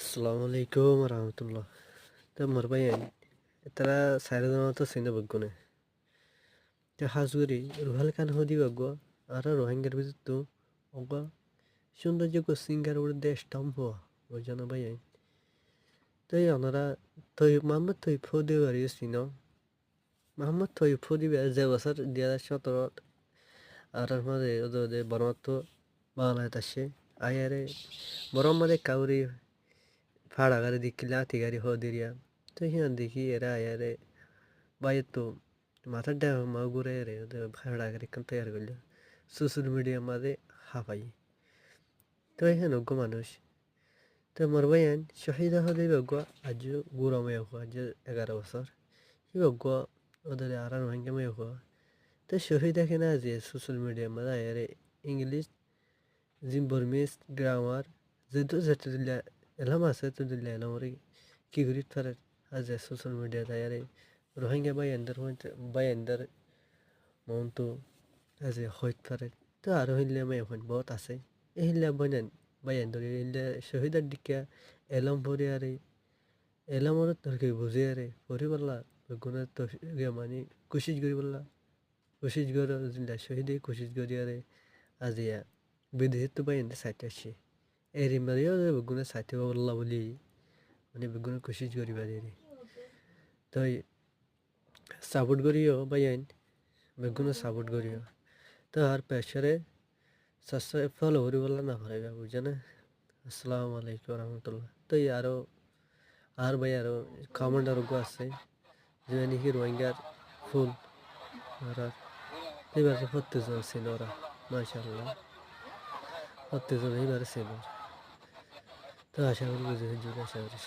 আসসালামু আলাইকুম রহমতুল্লাহ। তো মোর ভাই তারা সাইড তো চিনে বগুনে তো হাজুরি রুহাল খান হদি বগো আর রোহিঙ্গার ভিতর তো অগা সৌন্দর্য সিঙ্গার উড়ে দেশ টম হওয়া ওই জন্য ভাই তো ওনারা তৈ মোহাম্মদ তৈফ হদি বাড়ি চিন মোহাম্মদ তৈফ হদি যে বছর 2017 আর মাঝে ওদের বরমাত্ম বাংলাদেশ আসে আয়ারে বরম মাঝে কাউরি ফাড়াগারে দিকিলা তিগারি হদিরিয়া তো হিয়ান দেখি এরা আয়ারে বাইর তো মাথার ডা মা ঘুরে রে ওদের ফাড়াগারে কান তৈয়ার করলো সোশ্যাল মিডিয়া মাঝে হাফাই তো এখানে অজ্ঞ মানুষ তো মোর ভাইয়ান শহীদ হলে অজ্ঞ আজ গুড়ামে আজ 11 বছর ই অজ্ঞ ওদের আর রোহিঙ্গা অজ্ঞ তো শহীদ এখানে আজ সোশ্যাল মিডিয়া মাঝে আয়ারে ইংলিশ জিম্বরমিস গ্রামার যেহেতু যেতে দিলে এলাম আছে তো দিলে এলামরে কি করি তার আজ সোশ্যাল মিডিয়া আয়ারে রোহিঙ্গা বাই এন্দার মনটো আজ হইত পারে তো আরো হিলে মাই এখন বহুত আছে এই হিলে বইনেন বাই এন্দার হিলে শহীদার দিকে এলাম পরে আরে এলামর তোরকে বুঝে আরে পরি বললা গুণা তো মানে কোশিশ করি বললা কোশিশ কর জিল্লা শহীদে কোশিশ করি আরে আজিয়া বিদেহ তো বাই এন্দার সাইতে আসে এর মারিও বেগুনে সাইতে বললা বলি মানে বেগুনে কোশিশ করি বাড়ি তো সাপোর্ট করিও বাইন বেগুনে সাপোর্ট করিও তো আর প্রেশারে সাসা ফলো করি বললা না পারাইবা বুঝে না। আসসালামু আলাইকুম রহমতুল্লাহ। তো আরো আর ভাই আরো কমান্ডার গো আছে যে নাকি রোহিঙ্গার ফুল আর এবার 40 জন ছিল ওরা মাশাআল্লাহ 40 জন এবার ছিল তো আশা করি বুঝে আশা করি